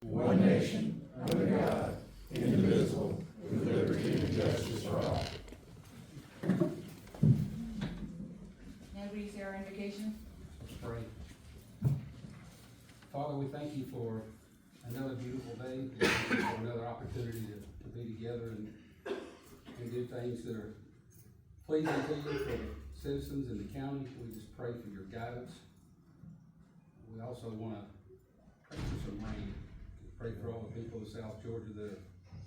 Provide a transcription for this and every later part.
one nation, under God, indivisible, with liberty and justice for all. Now will you say our invocation? Let's pray. Father, we thank you for another beautiful day, for another opportunity to be together and do things that are pleasing to you for the citizens in the county. We just pray for your guidance. We also want to pray for some rain. Pray for all the people in South Georgia that are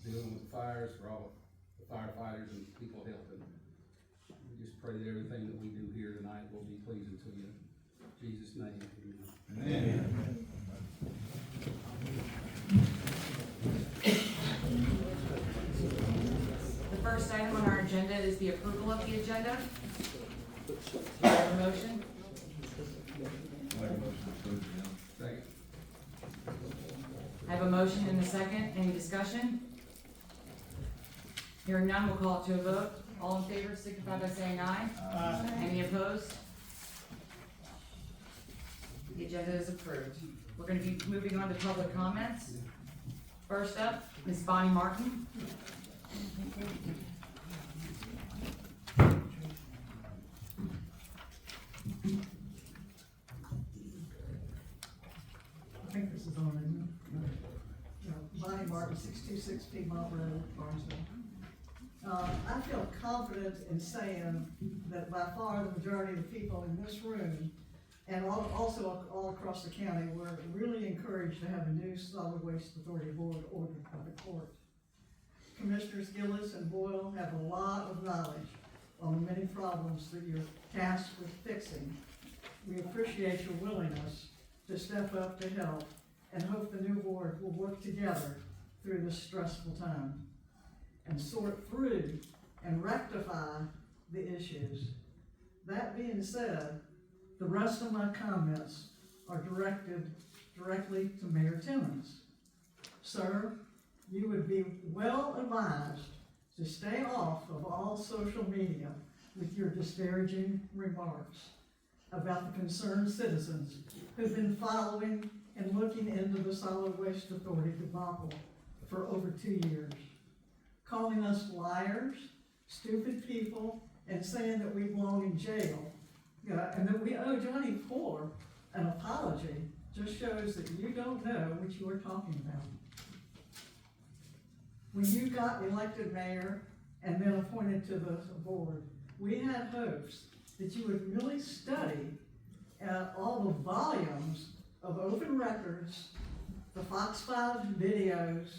dealing with the fires, for all the firefighters and people helping. We just pray that everything that we do here tonight will be pleasing to you. In Jesus' name, amen. Amen. The first item on our agenda is the approval of the agenda. Do I have a motion? Second. I have a motion and a second. Any discussion? Hearing none, we'll call it to a vote. All in favor signify by saying aye. Aye. Any opposed? The agenda is approved. We're going to be moving on to public comments. First up, Ms. Bonnie Martin. I think this is on, isn't it? Bonnie Martin, 626 Piedmont Road, Barnesville. I feel confident in saying that by far the majority of the people in this room and also all across the county were really encouraged to have a new solid waste authority board ordered by the court. Commissioners Gillis and Boyle have a lot of knowledge on the many problems that you're tasked with fixing. We appreciate your willingness to step up to help and hope the new board will work together through this stressful time and sort through and rectify the issues. That being said, the rest of my comments are directed directly to Mayor Timmons. Sir, you would be well advised to stay off of all social media with your disparaging remarks about the concerned citizens who've been following and looking into the Solid Waste Authority debacle for over 2 years. Calling us liars, stupid people, and saying that we belong in jail, and that we owe Johnny Poor an apology just shows that you don't know what you are talking about. When you got elected mayor and then appointed to the board, we had hopes that you would really study all the volumes of open records, the Fox 5 videos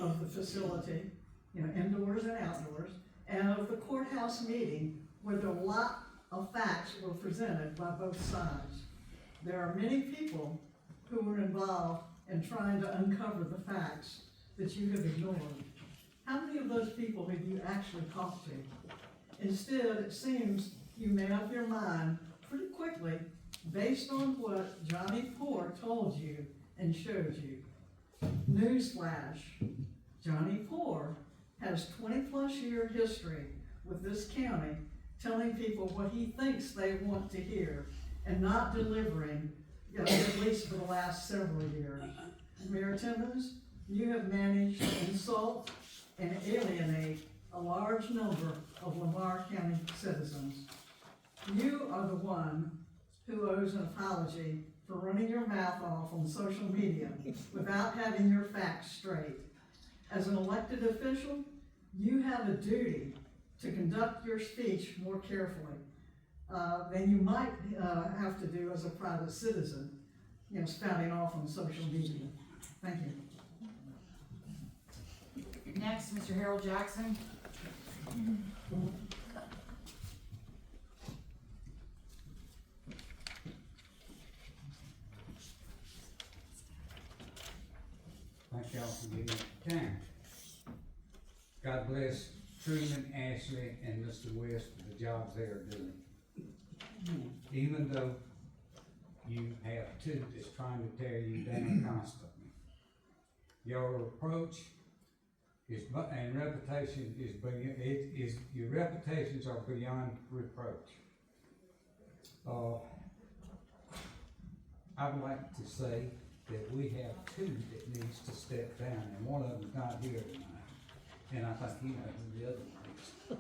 of the facility, indoors and outdoors, and of the courthouse meeting where a lot of facts were presented by both sides. There are many people who were involved in trying to uncover the facts that you have ignored. How many of those people have you actually talked to? Instead, it seems you made up your mind pretty quickly based on what Johnny Poor told you and showed you. Newsflash, Johnny Poor has 20+ year history with this county telling people what he thinks they want to hear and not delivering, at least for the last several years. Mayor Timmons, you have managed to insult and alienate a large number of Lamar County citizens. You are the one who owes an apology for running your mouth off on social media without having your facts straight. As an elected official, you have a duty to conduct your speech more carefully than you might have to do as a private citizen, spouting off on social media. Thank you. Next, Mr. Harold Jackson. Thank y'all for giving me the time. God bless Truman, Ashley, and Mr. West for the jobs they are doing. Even though you have two that's trying to tear you down constantly. Your approach is, and reputation is beyond, your reputations are beyond reproach. I would like to say that we have two that needs to step down, and one of them's not here tonight. And I think you know who the other one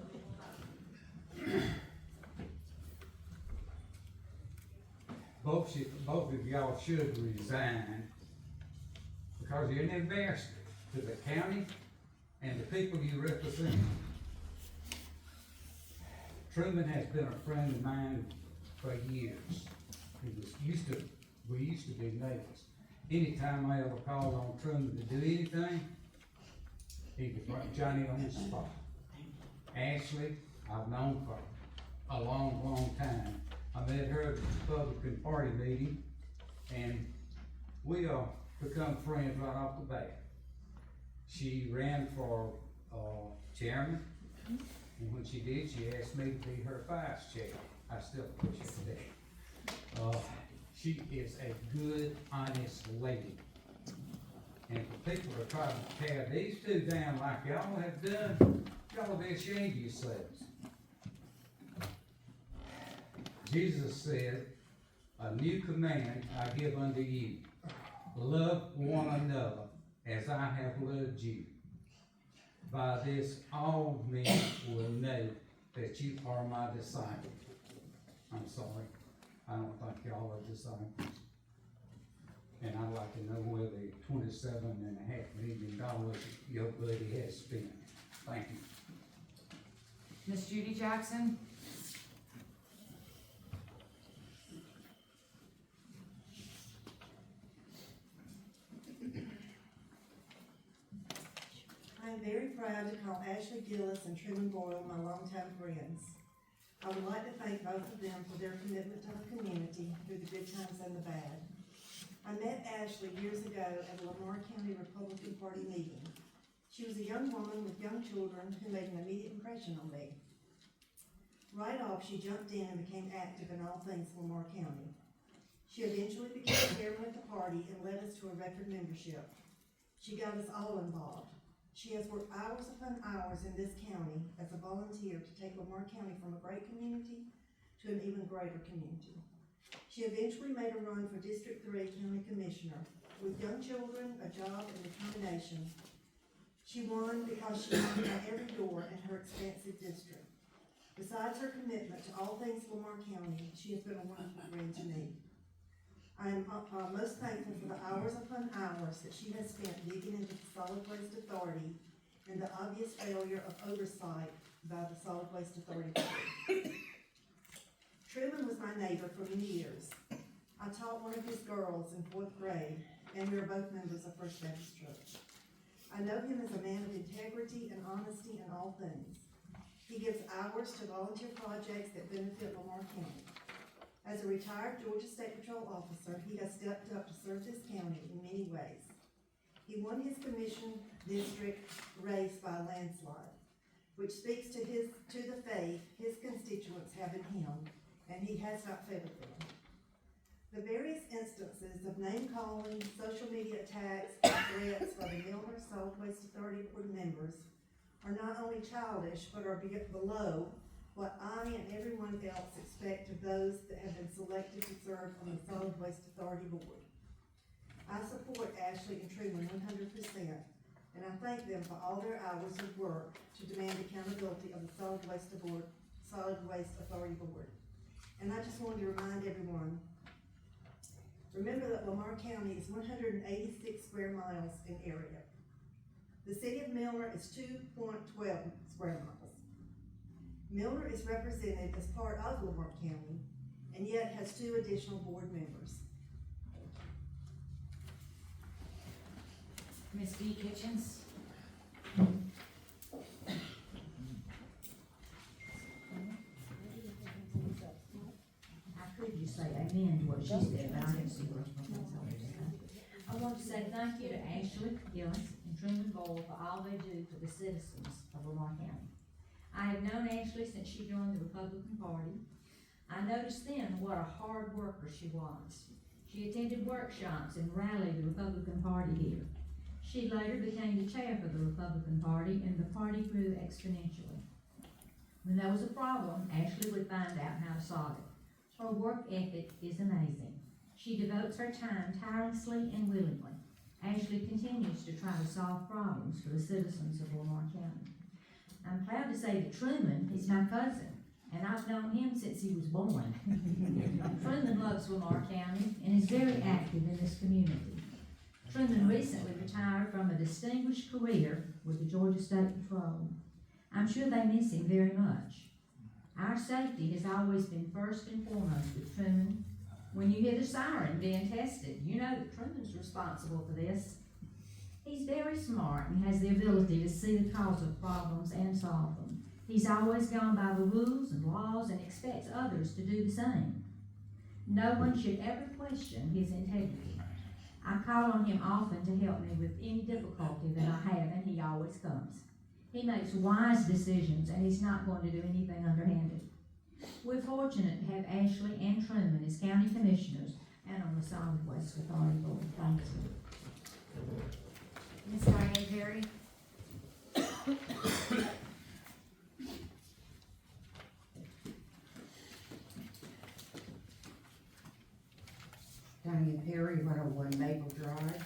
is. Both of y'all should resign because you're an embarrassment to the county and the people you represent. Truman has been a friend of mine for years. We used to be neighbors. Anytime I ever called on Truman to do anything, he could bring Johnny on the spot. Ashley, I've known for a long, long time. I met her at the Republican Party meeting, and we become friends right off the bat. She ran for chairman, and when she did, she asked me to be her vice chair. I still appreciate that. She is a good, honest lady. And for people to try to tear these two down like y'all have done, y'all will be ashamed of yourselves. Jesus said, "A new command I give unto you, love one another as I have loved you. By this all men will know that you are my disciples." I'm sorry, I don't think y'all are disciples. And I'd like to know where the $27.5 million your buddy has spent. Thank you. Miss Judy Jackson? I am very proud to call Ashley Gillis and Truman Boyle my longtime friends. I would like to thank both of them for their commitment to the community through the good times and the bad. I met Ashley years ago at a Lamar County Republican Party meeting. She was a young woman with young children who made an immediate impression on me. Right off, she jumped in and became active in all things Lamar County. She eventually became chairman of the party and led us to a record membership. She got us all involved. She has worked hours upon hours in this county as a volunteer to take Lamar County from a great community to an even greater community. She eventually made a run for District 3 County Commissioner. With young children, a job, and determination, she won because she knocked on every door in her expansive district. Besides her commitment to all things Lamar County, she has been a wonderful friend to me. I am most thankful for the hours upon hours that she has spent digging into the Solid Waste Authority and the obvious failure of oversight by the Solid Waste Authority Board. Truman was my neighbor for many years. I taught one of his girls in 4th grade, and we are both members of First Baptist Church. I know him as a man of integrity and honesty in all things. He gives hours to volunteer projects that benefit Lamar County. As a retired Georgia State Patrol officer, he has stepped up to serve this county in many ways. He won his commission district race by a landslide, which speaks to the faith his constituents have in him, and he has not failed them. The various instances of name-calling, social media attacks, and threats by the Milner Solid Waste Authority board members are not only childish, but are below what I and everyone else expect of those that have been selected to serve on the Solid Waste Authority Board. I support Ashley and Truman 100%, and I thank them for all their hours of work to demand accountability of the Solid Waste Authority Board. And I just wanted to remind everyone, remember that Lamar County is 186 square miles in area. The city of Milner is 2.12 square miles. Milner is represented as part of Lamar County, and yet has 2 additional board members. Ms. B. Kitchens? I could just say amen to what she said, but I didn't see what I want to say thank you to Ashley Gillis and Truman Boyle for all they do for the citizens of Lamar County. I have known Ashley since she joined the Republican Party. I noticed then what a hard worker she was. She attended workshops and rallied the Republican Party here. She later became the chair for the Republican Party, and the party grew exponentially. When there was a problem, Ashley would find out how to solve it. Her work ethic is amazing. She devotes her time tirelessly and willingly. Ashley continues to try to solve problems for the citizens of Lamar County. I'm proud to say that Truman is my cousin, and I've known him since he was born. Truman loves Lamar County and is very active in this community. Truman recently retired from a distinguished career with the Georgia State Patrol. I'm sure they miss him very much. Our safety has always been first and foremost with Truman. When you hear the siren being tested, you know that Truman's responsible for this. He's very smart and has the ability to see the cause of problems and solve them. He's always gone by the rules and laws and expects others to do the same. No one should ever question his integrity. I call on him often to help me with any difficulty that I have, and he always comes. He makes wise decisions, and he's not going to do anything underhanded. We're fortunate to have Ashley and Truman as county commissioners and on the Solid Waste Authority Board. Thank you. Ms. Diane Perry? Diane Perry, 101 Maple Drive.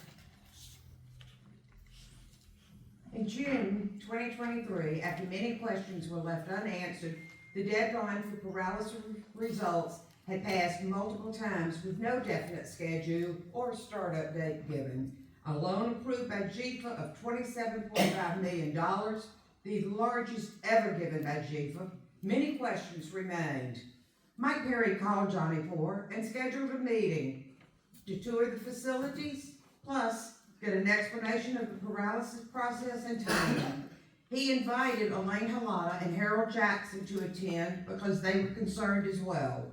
In June 2023, after many questions were left unanswered, the deadline for paralysis results had passed multiple times with no definite schedule or startup date given. A loan approved by GFA of $27.5 million, the largest ever given by GFA. Many questions remained. Mike Perry called Johnny Poor and scheduled a meeting to tour the facilities, plus get an explanation of the paralysis process and timeline. He invited Elaine Halata and Harold Jackson to attend because they were concerned as well.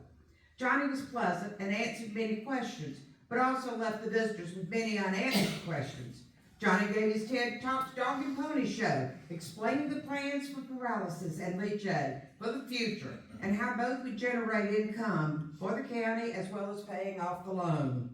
Johnny was pleasant and answered many questions, but also left the visitors with many unanswered questions. Johnny gave his TED Talks Dog and Pony Show, explaining the plans for paralysis and leach aid for the future, and how both would generate income for the county as well as paying off the loan.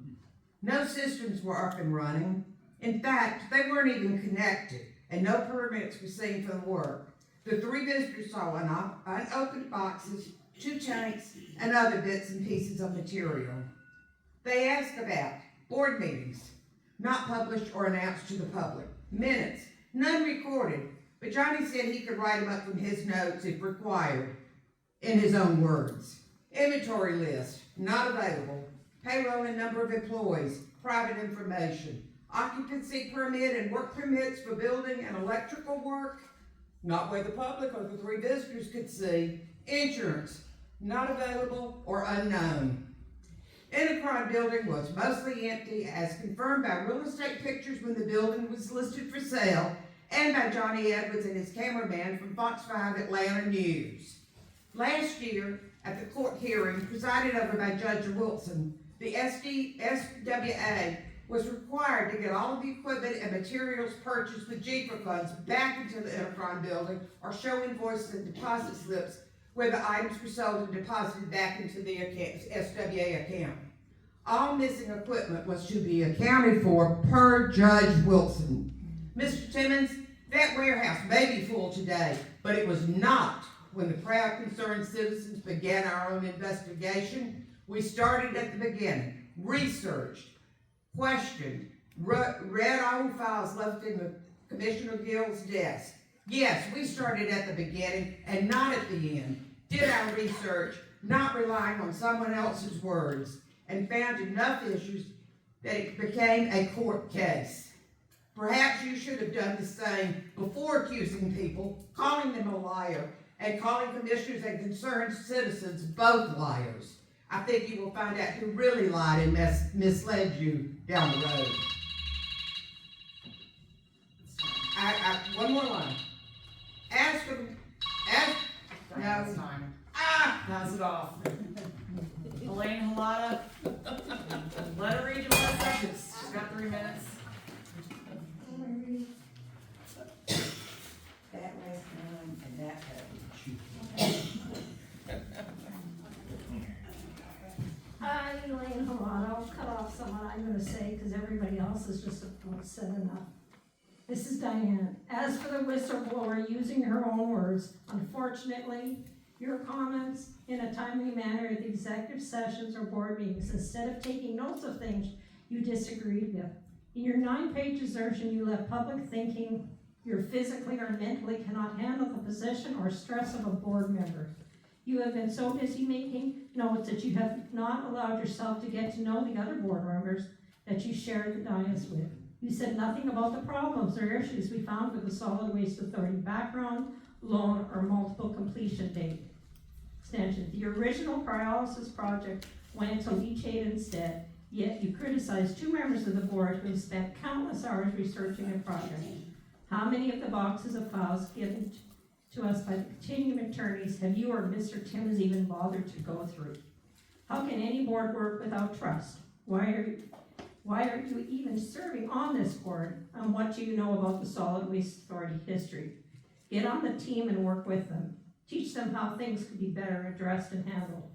No systems were up and running. In fact, they weren't even connected, and no permits were seen for the work. The three visitors saw unopened boxes, 2 tanks, and other bits and pieces of material. They asked about board meetings, not published or announced to the public, minutes, none recorded, but Johnny said he could write them up from his notes if required, in his own words. Inventory list, not available. Payroll and number of employees, private information. Occupancy permit and work permits for building and electrical work, not where the public or the three visitors could see. Insurance, not available or unknown. Enterprise building was mostly empty, as confirmed by real estate pictures when the building was listed for sale, and by Johnny Edwards and his cameraman from Fox 5 Atlanta News. Last year, at the court hearing presided over by Judge Wilson, the SWA was required to get all of the equipment and materials purchased with GFA funds back into the Enterprise building or show invoices and deposit slips where the items were sold and deposited back into the SWA account. All missing equipment was to be accounted for per Judge Wilson. Mr. Timmons, that warehouse may be full today, but it was not when the proud concerned citizens began our own investigation. We started at the beginning, researched, questioned, read old files left in the Commissioner Gill's desk. Yes, we started at the beginning and not at the end. Did our research, not relying on someone else's words, and found enough issues that it became a court case. Perhaps you should have done the same before accusing people, calling them a liar, and calling commissioners and concerned citizens both liars. I think you will find out who really lied and misled you down the road. One more line. Diane's time. Pass it off. Elaine Halata, let her read your last sentence. She's got 3 minutes. That last one and that page. Elaine Halata, I'll cut off some of what I'm gonna say, because everybody else has just said enough. This is Diane. As for the whistleblower using her own words, unfortunately, your comments in a timely manner at the executive sessions or board meetings instead of taking notes of things you disagreed with. In your 9-page assertion, you left public thinking you physically or mentally cannot handle the position or stress of a board member. You have been so busy making notes that you have not allowed yourself to get to know the other board members that you shared the dais with. You said nothing about the problems or issues we found with the Solid Waste Authority background, loan, or multiple completion date extension. The original pyrolysis project went to leachate instead, yet you criticized 2 members of the board who have spent countless hours researching the project. How many of the boxes of files given to us by the continuing attorneys have you or Mr. Timmons even bothered to go through? How can any board work without trust? Why are you even serving on this board? And what do you know about the Solid Waste Authority history? Get on the team and work with them. Teach them how things could be better addressed and handled.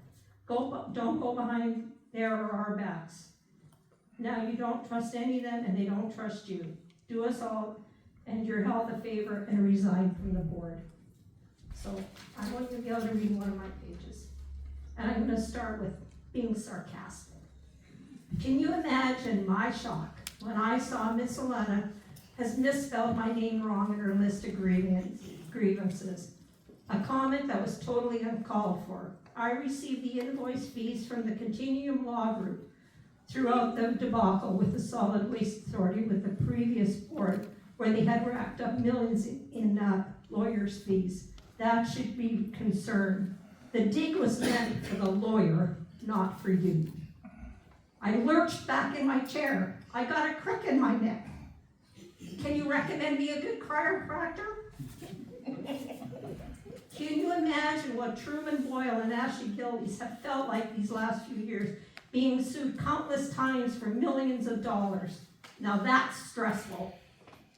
Don't go behind their or our backs. Now you don't trust any of them and they don't trust you. Do us all and your health a favor and resign from the board. So I'm going to be able to read one of my pages. And I'm going to start with being sarcastic. Can you imagine my shock when I saw Miss Elena has misspelled my name wrong in her list of grievances? A comment that was totally uncalled for. I received the invoice fees from the Continuum Law Group throughout the debacle with the Solid Waste Authority with the previous board, where they had racked up millions in lawyers' fees. That should be concerned. The dig was meant for the lawyer, not for you. I lurched back in my chair. I got a crick in my neck. Can you recommend me a good chiropractor? Can you imagine what Truman Boyle and Ashley Gillies have felt like these last few years, being sued countless times for millions of dollars? Now that's stressful.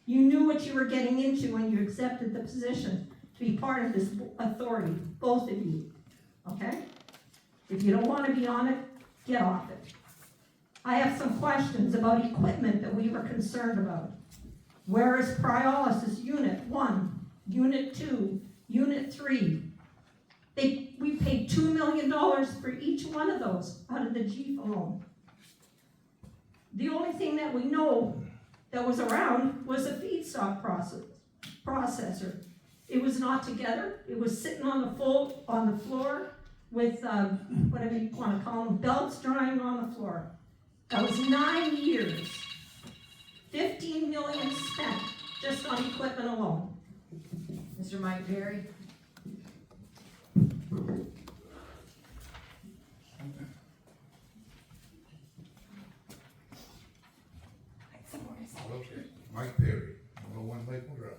You knew what you were getting into when you accepted the position to be part of this authority, both of you, okay? If you don't want to be on it, get off it. I have some questions about equipment that we were concerned about. Where is Pyrolysis Unit 1, Unit 2, Unit 3? We paid $2 million for each one of those out of the Jeep alone. The only thing that we know that was around was a feedstock processor. It was not together. It was sitting on the floor with whatever you want to call them, belts drying on the floor. That was 9 years. 15 million spent just on equipment alone. Mr. Mike Perry? Okay, Mike Perry, 101 Maple Drive.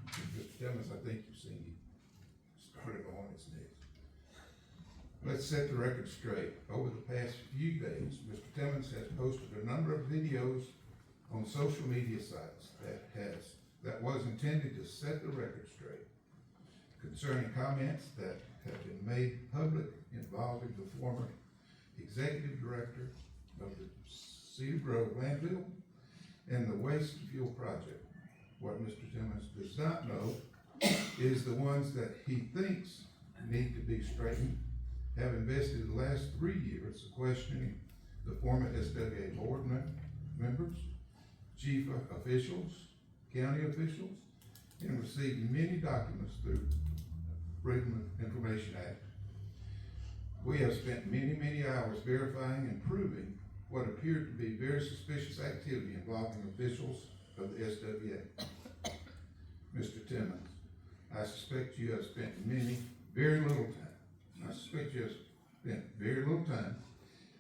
Mr. Timmons, I think you've seen me started on his knees. Let's set the record straight. Over the past few days, Mr. Timmons has posted a number of videos on social media sites that was intended to set the record straight concerning comments that have been made public involving the former executive director of the Cedar Grove landfill and the waste fuel project. What Mr. Timmons does not know is the ones that he thinks need to be straightened have invested the last 3 years questioning the former SWA board members, chief officials, county officials, and received many documents through Freedom of Information Act. We have spent many hours verifying and proving what appeared to be very suspicious activity involving officials of the SWA. Mr. Timmons, I suspect you have spent very little time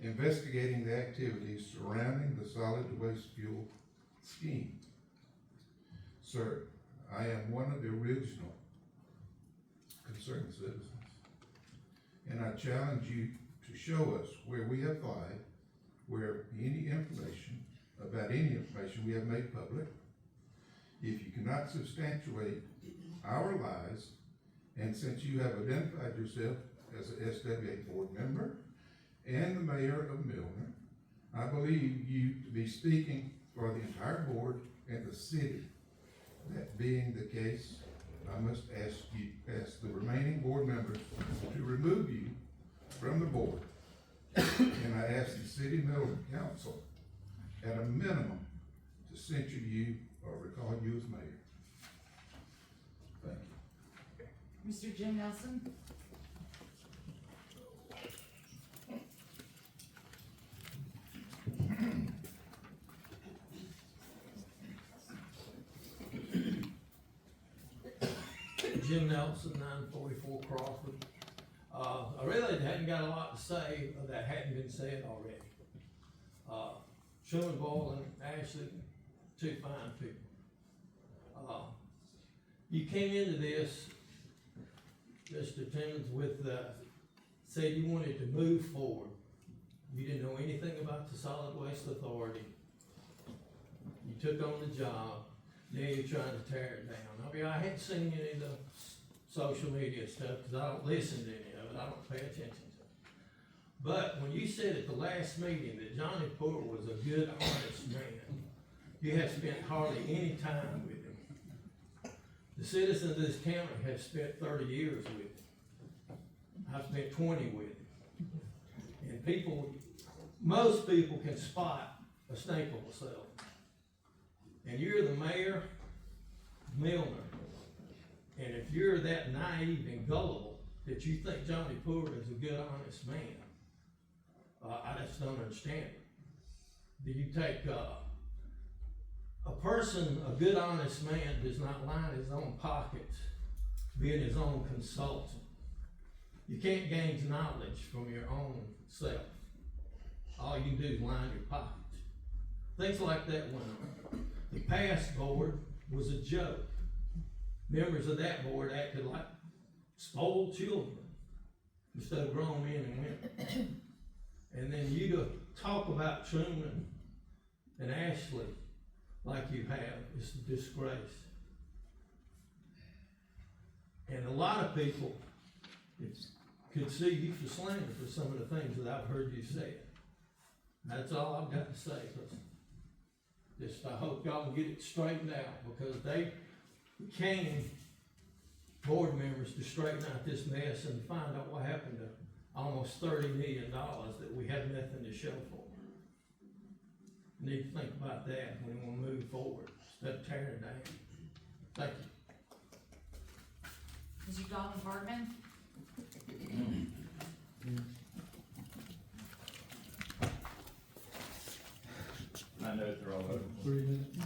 investigating the activities surrounding the solid waste fuel scheme. Sir, I am one of the original concerned citizens, and I challenge you to show us where we have lied, where any information we have made public. If you cannot substantiate our lies, and since you have identified yourself as an SWA board member and the mayor of Milner, I believe you to be speaking for the entire board and the city. That being the case, I must ask the remaining board members to remove you from the board. And I ask the city middle council, at a minimum, to censure you or recall you as mayor. Thank you. Mr. Jim Nelson? Jim Nelson, 944 Crawford. I really hadn't got a lot to say that hadn't been said already. Truman Boyle and Ashley, two fine people. You came into this, Mr. Timmons, with said you wanted to move forward. You didn't know anything about the Solid Waste Authority. You took on the job. Now you're trying to tear it down. I mean, I hadn't seen any of the social media stuff because I don't listen to any of it. I don't pay attention to it. But when you said at the last meeting that Johnny Porter was a good, honest man, you have spent hardly any time with him. The citizens of this county have spent 30 years with him. I've spent 20 with him. And people, most people can spot a snake on a cell. And you're the mayor, Milner. And if you're that naive and gullible that you think Johnny Porter is a good, honest man, I just don't understand it. Do you take a person, a good, honest man, does not line his own pockets, being his own consultant. You can't gain knowledge from your own self. All you can do is line your pockets. Things like that went on. The past board was a joke. Members of that board acted like spoiled children instead of grown men and women. And then you to talk about Truman and Ashley like you have is a disgrace. And a lot of people could see you for slander for some of the things that I've heard you say. That's all I've got to say. Just I hope y'all can get it straightened out because they came, board members, to straighten out this mess and find out what happened to almost $30 million that we had nothing to show for. We need to think about that when we want to move forward instead of tearing it down. Thank you. Mr. Donald Hartman? I know they're all over. 3 minutes.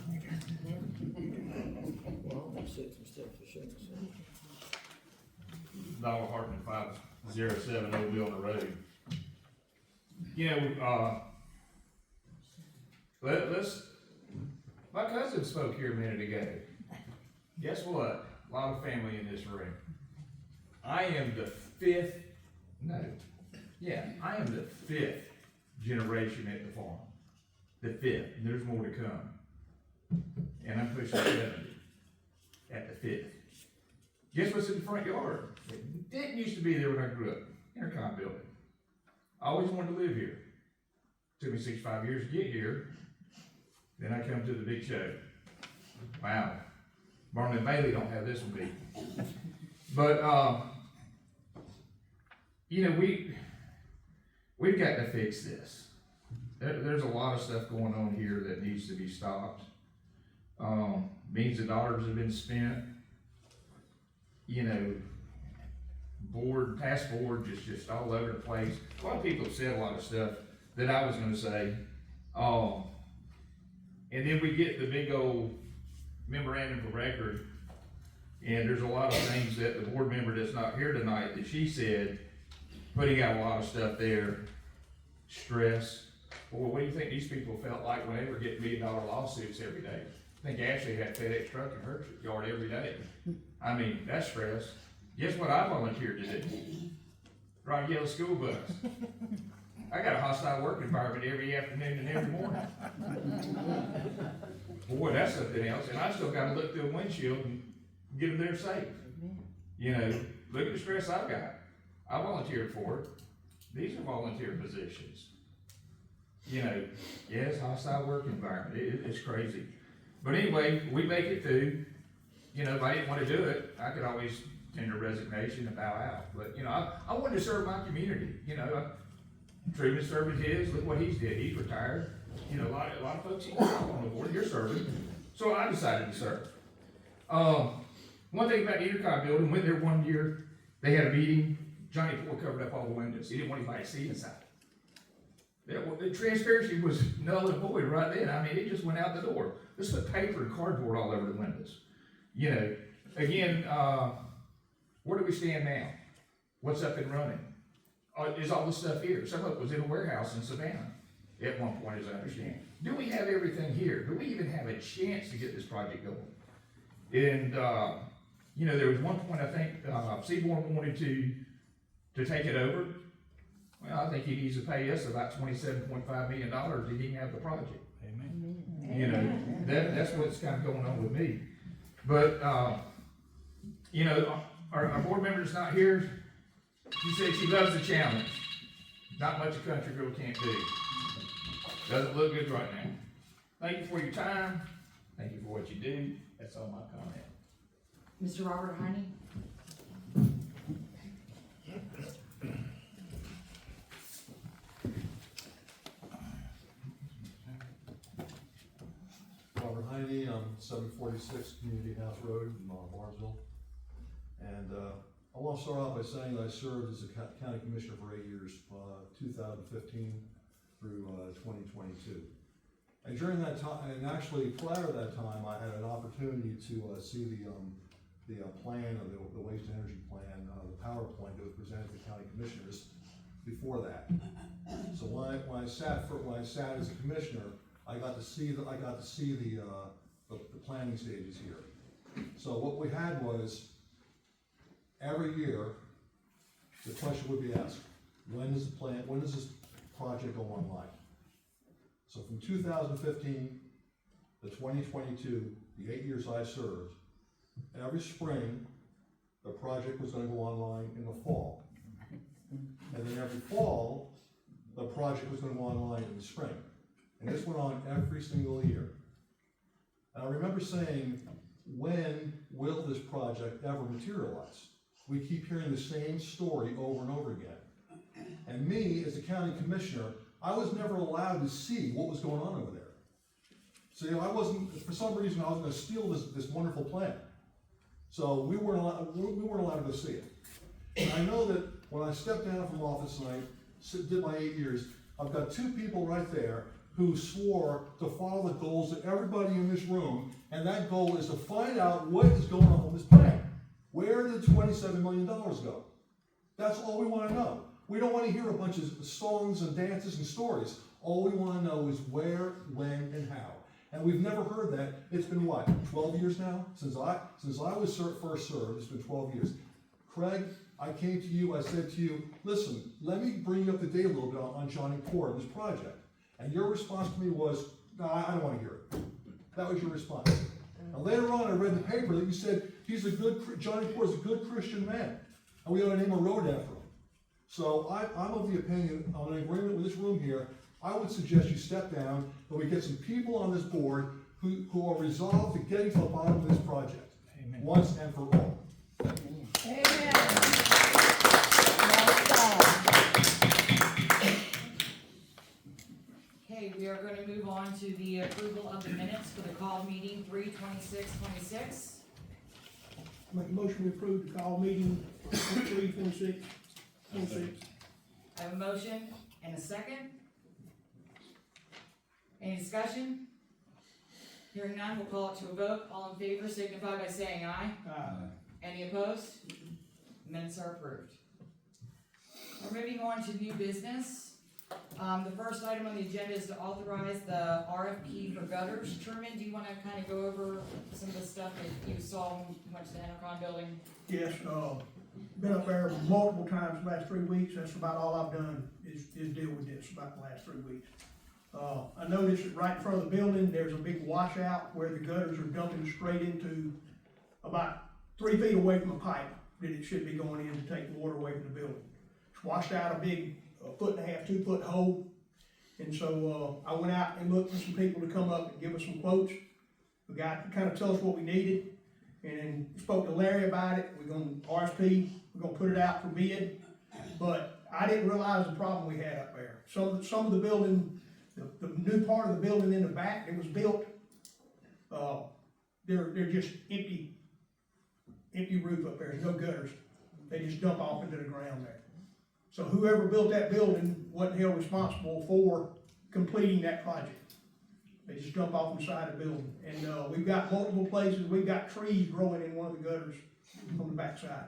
Well, I'm sick some stuff for sure. Donald Hartman, 507 Old Mill Road. You know, my cousin spoke here a minute ago. Guess what? A lot of family in this room. I am the fifth generation at the farm. The fifth, and there's more to come. And I'm pushing 70 at the fifth. Guess what's in the front yard? It didn't used to be there when I grew up. Intercom building. I always wanted to live here. Took me 65 years to get here. Then I come to the big show. Wow. Barnum and Bailey don't have this one beat. But, you know, we've got to fix this. There's a lot of stuff going on here that needs to be stopped. Millions of dollars have been spent. You know, past board just all over the place. A lot of people have said a lot of stuff that I was gonna say. And then we get the big old memorandum of record, and there's a lot of things that the board member that's not here tonight that she said, putting out a lot of stuff there, stress. Well, what do you think these people felt like when they were getting $1 million lawsuits every day? I think Ashley had FedEx truck in her yard every day. I mean, that's stress. Guess what I volunteered to do? Ride a yellow school bus. I got a hostile work environment every afternoon and every morning. Boy, that's something else. And I still gotta look through a windshield and get them there safe. You know, look at the stress I've got. I volunteered for it. These are volunteer positions. You know, yes, hostile work environment. It's crazy. But anyway, we make it through. You know, if I didn't wanna do it, I could always tender resignation and bow out. But, you know, I wanted to serve my community, you know. Truman serving his, look what he's did, he's retired. You know, a lot of folks, he's on the board, you're serving. So I decided to serve. One thing about the Intercom building, went there one year, they had a meeting, Johnny Poole covered up all the windows, he didn't want anybody to see inside. The transparency was null and void right then, I mean, it just went out the door. Let's put paper and cardboard all over the windows. You know, again, where do we stand now? What's up and running? Is all this stuff here? Some of it was in a warehouse in Savannah at one point, as I understand. Do we have everything here? Do we even have a chance to get this project going? And, you know, there was one point, I think, Seaborn wanted to take it over. Well, I think he needs to pay us about $27.5 million to even have the project. Amen. You know, that's what's kind of going on with me. But, you know, our board member's not here. She said she loves the challenge. Not much a country girl can't do. Doesn't look good right now. Thank you for your time. Thank you for what you do. That's all my comment. Mr. Robert Heine? Robert Heine, 746 Community House Road in Barnesville. And I want to start off by saying that I served as a county commissioner for 8 years, 2015 through 2022. And during that time, and actually prior to that time, I had an opportunity to see the plan of the waste energy plan, the PowerPoint that was presented to county commissioners before that. So when I sat as a commissioner, I got to see the planning stages here. So what we had was, every year, the question would be asked, when does this project go online? So from 2015 to 2022, the 8 years I served, every spring, the project was gonna go online in the fall. And then every fall, the project was gonna go online in the spring. And this went on every single year. And I remember saying, when will this project ever materialize? We keep hearing the same story over and over again. And me, as a county commissioner, I was never allowed to see what was going on over there. So, you know, I wasn't, for some reason, I was gonna steal this wonderful plan. So we weren't allowed to go see it. And I know that when I stepped down from office and I did my 8 years, I've got two people right there who swore to follow the goals of everybody in this room, and that goal is to find out what is going on with this plan. Where did $27 million go? That's all we want to know. We don't want to hear a bunch of songs and dances and stories. All we want to know is where, when, and how. And we've never heard that. It's been what, 12 years now? Since I was first served, it's been 12 years. Craig, I came to you, I said to you, listen, let me bring you up to date a little bit on Johnny Poore and this project. And your response to me was, no, I don't want to hear it. That was your response. And later on, I read the paper that you said Johnny Poore is a good Christian man, and we ought to name a road after him. So I'm of the opinion, I'm in agreement with this room here, I would suggest you step down, and we get some people on this board who are resolved to getting to the bottom of this project. Amen. Once and for all. Amen. Okay, we are going to move on to the approval of the minutes for the call meeting 3/26/26. Make a motion to approve the call meeting 3/26/26. I have a motion and a second. Any discussion? Hearing none, we'll call it to a vote. All in favor signify by saying aye. Any opposed? Minutes are approved. We're moving on to new business. The first item on the agenda is to authorize the RFP for gutters. Truman, do you want to kind of go over some of the stuff that you saw when you went to the Intercom building? Yes, been up there multiple times the last 3 weeks. That's about all I've done is deal with this about the last 3 weeks. I noticed that right in front of the building, there's a big washout where the gutters are dumping straight into about 3 feet away from a pipe that it should be going in to take the water away from the building. It's washed out a big 1.5 2 foot hole. And so I went out and looked for some people to come up and give us some quotes. The guy kind of tell us what we needed. and then spoke to Larry about it, we're gonna RSP, we're gonna put it out for bid. But I didn't realize the problem we had up there. Some of the building, the new part of the building in the back that was built, they're just empty roof up there, there's no gutters. They just dump off into the ground there. So whoever built that building wasn't held responsible for completing that project. They just dump off the side of the building. And, we've got multiple places, we've got trees growing in one of the gutters on the backside.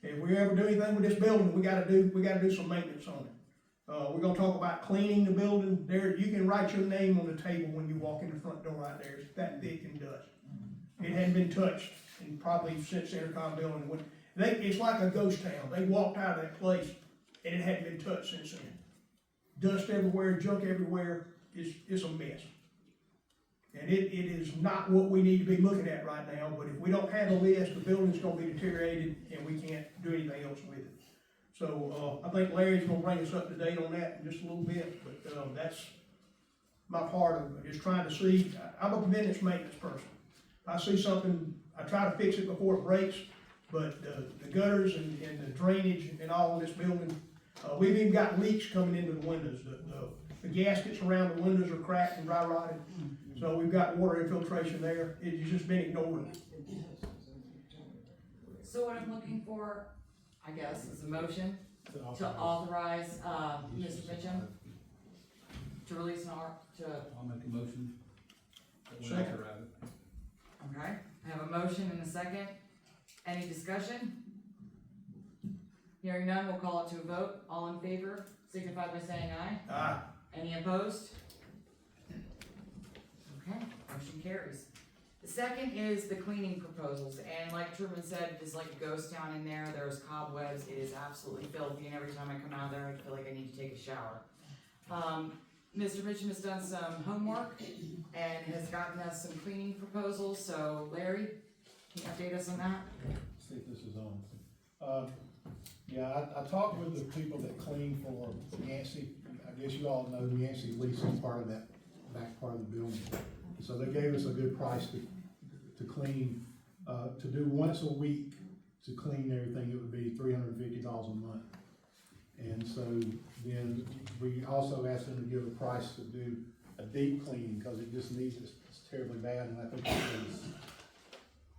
If we ever do anything with this building, we gotta do some maintenance on it. We're gonna talk about cleaning the building. There, you can write your name on the table when you walk in the front door right there. It's that thick and dust. It hadn't been touched and probably since the Intercom building went. It's like a ghost town. They walked out of that place and it hadn't been touched since then. Dust everywhere, junk everywhere. It's a mess. And it is not what we need to be looking at right now, but if we don't handle this, the building's gonna be deteriorated and we can't do anything else with it. So, I think Larry's gonna bring us up to date on that in just a little bit, but, that's my part of it, just trying to see, I'm a preventive maintenance person. If I see something, I try to fix it before it breaks, but the gutters and the drainage and all of this building, we've even got leaks coming into the windows. The gaskets around the windows are cracked and dry rotted. So we've got water infiltration there. It's just been ignored. So what I'm looking for, I guess, is a motion to authorize, Mr. Mitchum to release I'll make a motion. that we Second. authorize it. okay, I have a motion and a second. Any discussion? Hearing none, we'll call it to a vote. All in favor, signify by saying aye. Any opposed? Okay, motion carries. The second is the cleaning proposals, and like Truman said, it's like a ghost town in there. There's cobwebs, it is absolutely filthy, and every time I come out there, I feel like I need to take a shower. Mr. Mitchum has done some homework and has gotten us some cleaning proposals, so Larry, can you update us on that? See if this is on. Yeah, I talked with the people that clean for Yancey. I guess you all know Yancey leases part of that back part of the building. So they gave us a good price to clean, to do once a week to clean everything. It would be $350 a month. And so then we also asked them to give a price to do a deep cleaning because it just needs, it's terribly bad. And I think it was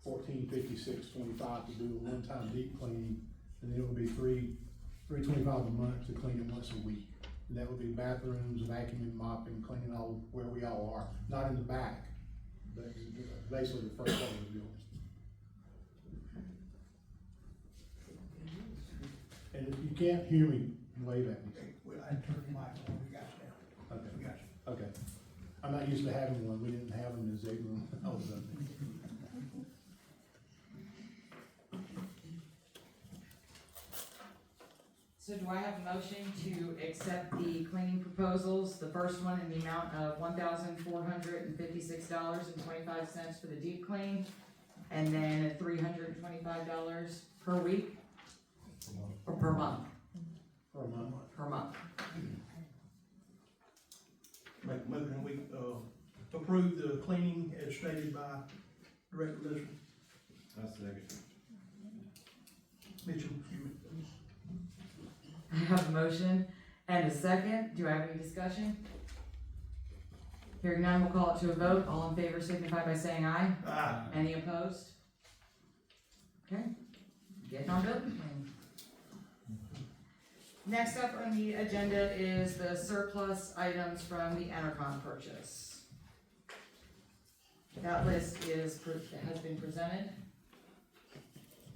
$1456.25 to do a one-time deep cleaning. And then it would be $325 a month to clean it once a week. And that would be bathrooms, vacuuming, mopping, cleaning all where we all are. Not in the back, but basically the first part of the building. And if you can't hear me, wave at me. Well, I turned the mic on, we got you now. Okay. We got you. Okay. I'm not used to having one. We didn't have them in Zebulon. All of a sudden. So do I have a motion to accept the cleaning proposals? The first one in the amount of $1,456.25 for the deep clean, and then $325 per week? Or per month? For a month. Per month. Make a motion, we, approve the cleaning as stated by Director Lisbon. Mitchell, excuse me. I have a motion and a second. Do I have any discussion? Hearing none, we'll call it to a vote. All in favor signify by saying aye. Aye. Any opposed? Okay, getting on building clean. Next up on the agenda is the surplus items from the Entercom purchase. That list has been presented.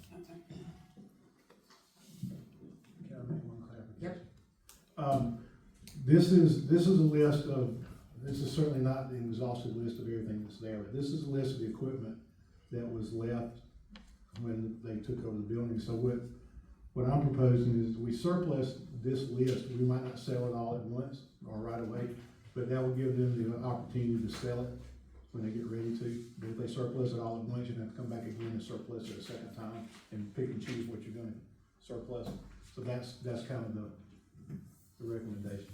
Can I make one clarification? Yep. This is a list of, this is certainly not the exhaustive list of everything that's there, but this is a list of the equipment that was left when they took over the building. So what I'm proposing is we surplus this list. We might not sell it all at once or right away, but that will give them the opportunity to sell it when they get ready to. But if they surplus it all at once, you're gonna have to come back again and surplus it a second time and pick and choose what you're gonna surplus. So that's kind of the recommendation.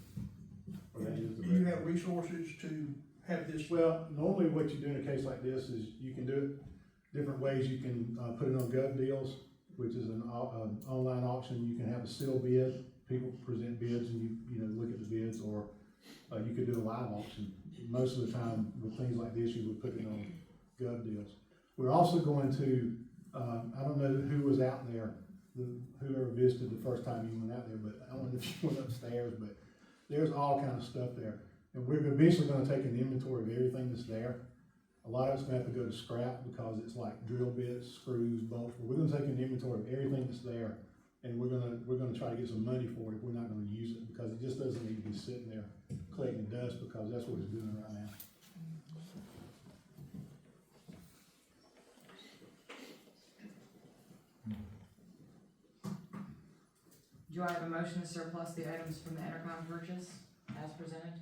Or that is the Do you have resources to have this? Well, normally what you do in a case like this is you can do it different ways you can, put it on Gov Deals, which is an online auction. You can have a sealed bid, people present bids and you know, look at the bids, or, you could do a live auction. Most of the time with things like this, you would put it on Gov Deals. We're also going to, I don't know who was out there, whoever visited the first time you went out there, but I don't know if you went upstairs, but there's all kind of stuff there. And we're eventually gonna take an inventory of everything that's there. A lot of it's gonna have to go to scrap because it's like drill bits, screws, bolts. But we're gonna take an inventory of everything that's there, and we're gonna try to get some money for it if we're not gonna use it, because it just doesn't need to be sitting there collecting dust, because that's what it's doing right now. Do I have a motion to surplus the items from the intercom purchase as presented?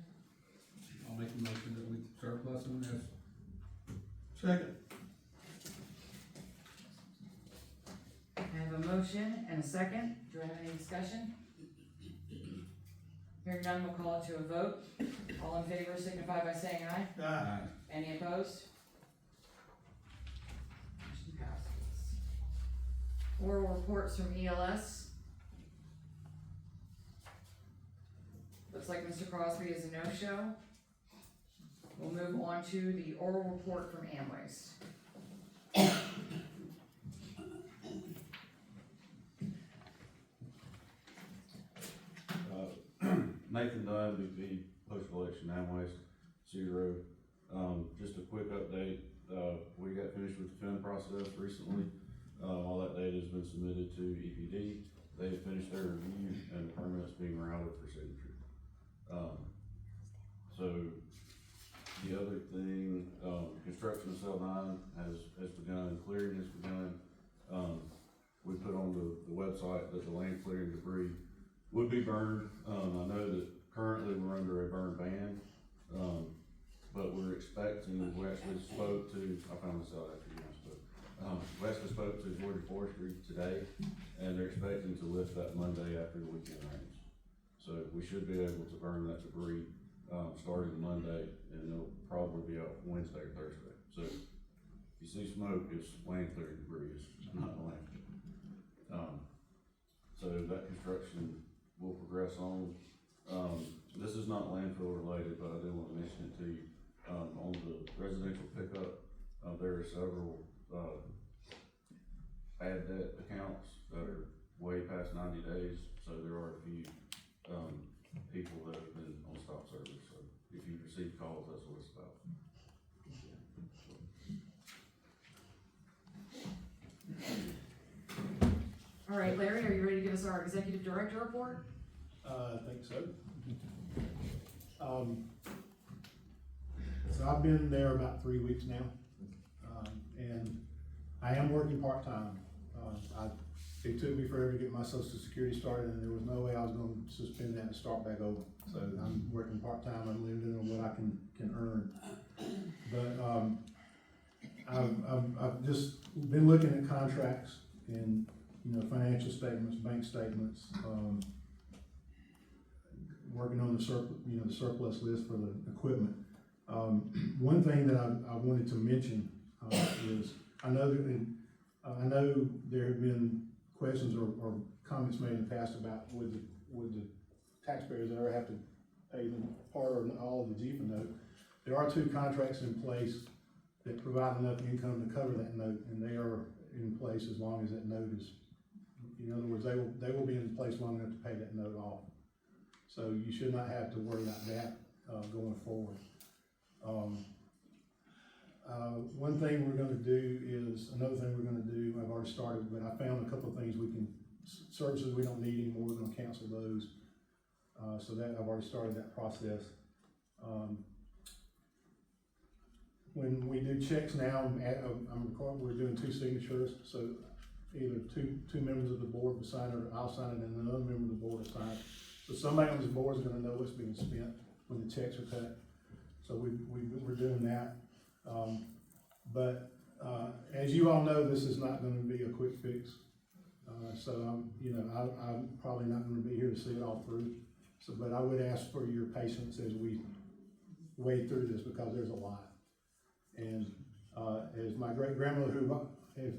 I'll make a motion that we surplus them as. Second. I have a motion and a second. Do I have any discussion? Hearing none, we'll call it to a vote. All in favor signify by saying aye. Aye. Any opposed? Motion passes. Oral reports from ELS. Looks like Mr. Crosby is a no-show. We'll move on to the oral report from Amways. Nathan Dunn, VP post-election Amways, Cedar Road. Just a quick update, we got finished with the film process recently. All that data has been submitted to EPD. They have finished their review and the permit's being routed for signature. So the other thing, construction of cell 9 has begun, clearing has begun. We put on the website that the land clearing debris would be burned. I know that currently we're under a burn ban, but we're expecting, we actually spoke to, I found this out after you guys spoke. We actually spoke to Georgia Forestry today, and they're expecting to lift that Monday after the weekend rains. So we should be able to burn that debris, starting Monday, and it'll probably be out Wednesday or Thursday. So if you see smoke, it's land clearing debris, it's not the land. So that construction will progress on. This is not landfill related, but I do want to mention it to you. On the residential pickup, there are several, bad debt accounts that are way past 90 days. So there are a few, people that have been on stop service. So if you receive calls, that's what it's about. All right, Larry, are you ready to give us our executive director report? I think so. So I've been there about 3 weeks now, and I am working part-time. It took me forever to get my social security started, and there was no way I was gonna suspend that and start back over. So I'm working part-time, I'm limited on what I can earn. But, I've just been looking at contracts and, you know, financial statements, bank statements, working on the surplus list for the equipment. One thing that I wanted to mention, is, I know there have been questions or comments made in the past about would the taxpayers ever have to pay them part or all of the GFA note. There are 2 contracts in place that provide enough income to cover that note, and they are in place as long as that note is, in other words, they will be in place long enough to pay that note off. So you should not have to worry about that, going forward. One thing we're gonna do is, another thing we're gonna do, I've already started, but I found a couple of things services we don't need anymore, we're gonna cancel those. So that, I've already started that process. When we do checks now, we're doing 2 signatures, so either two members of the board will sign it, or I'll sign it, and another member of the board will sign it. So somebody on this board is gonna know what's being spent when the checks are cut. So we're doing that. As you all know, this is not gonna be a quick fix. So I'm probably not gonna be here to see it all through. So, but I would ask for your patience as we wade through this, because there's a lot. And As my great grandmother who has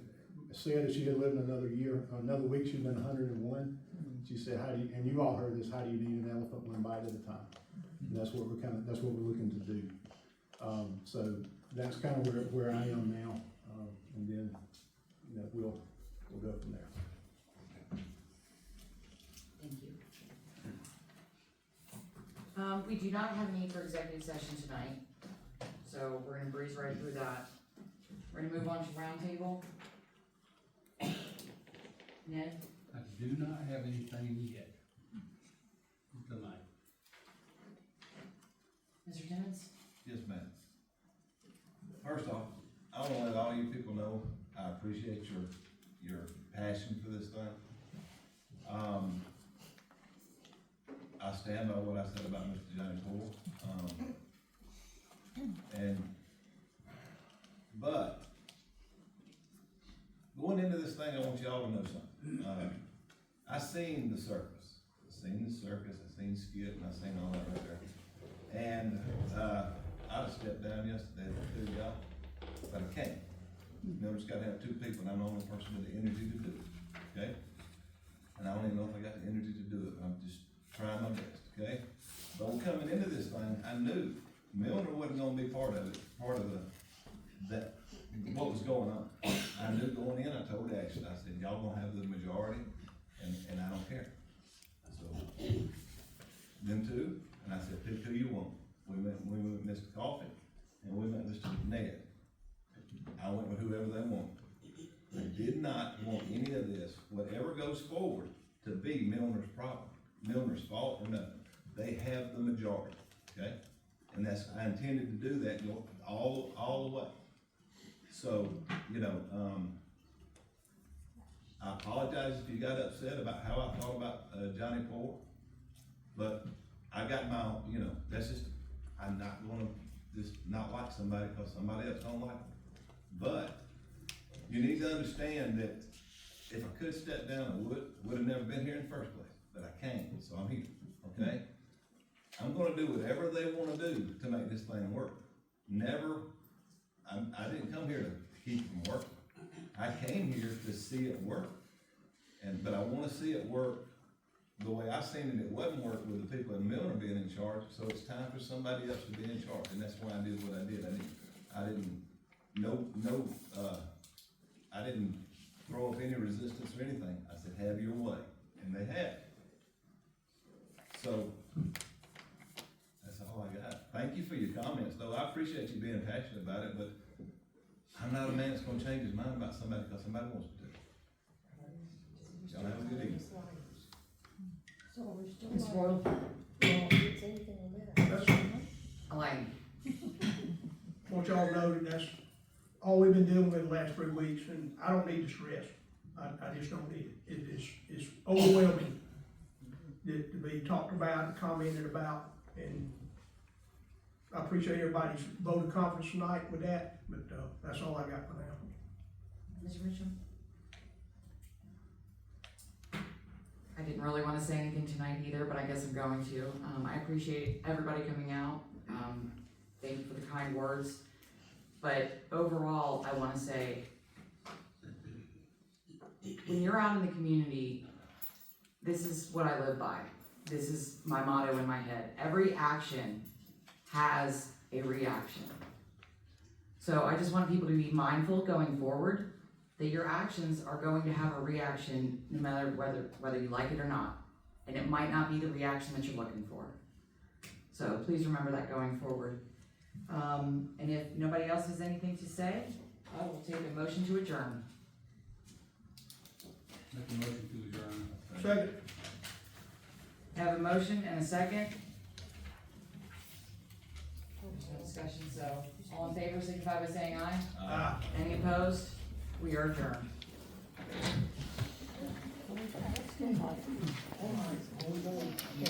said, if she had lived another year, another week, she'd been 101. She said, "How do you?" And you all heard this. How do you eat an elephant one bite at a time? And that's what we're looking to do. So that's kind of where I am now, and then we'll go from there. Thank you. We do not have a need for executive session tonight, so we're gonna breeze right through that. We're gonna move on to roundtable. Ned? I do not have anything yet tonight. Mr. Timmons? Yes, ma'am. First off, I want to let all you people know, I appreciate your passion for this thing. I stand by what I said about Mr. Johnny Poole. But going into this thing, I want y'all to know something. I seen the circus. I seen Skip, and I seen all that right there. And, I stepped down yesterday to do y'all, but I can't. You know, just gotta have two people, and I'm the only person with the energy to do it, okay? And I don't even know if I got the energy to do it, I'm just trying my best, okay? But coming into this thing, I knew Milner wasn't gonna be part of it, what was going on. I knew going in, I told Ashley, I said, y'all gonna have the majority, and I don't care. So, them two, and I said, pick who you want. We went with Mr. Coffey, and we went with Mr. Ned. I went with whoever they wanted. They did not want any of this, whatever goes forward, to be Milner's problem, Milner's fault or nothing. They have the majority, okay? And I intended to do that all the way. So, I apologize if you got upset about how I thought about Johnny Poole, but I got my, that's just, I'm not gonna just not like somebody because somebody else don't like them. But you need to understand that if I could step down, I would have never been here in the first place, but I can't, so I'm here, okay? I'm gonna do whatever they wanna do to make this thing work. I didn't come here to keep it from working. I came here to see it work. But I wanna see it work the way I seen it wasn't working with the people in Milner being in charge, so it's time for somebody else to be in charge, and that's why I did what I did. I didn't throw up any resistance or anything. I said, have your way, and they have. So, that's all I got. Thank you for your comments, though. I appreciate you being passionate about it, but I'm not a man that's gonna change his mind about somebody because somebody wants to. Y'all have a good evening. Ms. Boyle? Elaine? I want y'all to know that that's all we've been dealing with the last 3 weeks, and I don't need the stress. I just don't need it. It's overwhelming to be talked about and commented about, and I appreciate everybody's vote of confidence tonight with that, but that's all I got for now. Mr. Mitchell? I didn't really want to say anything tonight either, but I guess I'm going to. I appreciate everybody coming out. Thank you for the kind words. But overall, I want to say, when you're out in the community, this is what I live by. This is my motto in my head. Every action has a reaction. So I just want people to be mindful going forward that your actions are going to have a reaction no matter whether you like it or not. And it might not be the reaction that you're looking for. So please remember that going forward. And if nobody else has anything to say, I will take a motion to adjourn. Make a motion to adjourn. Second. I have a motion and a second. There's no discussion, so all in favor signify by saying aye. Aye. Any opposed? We are adjourned.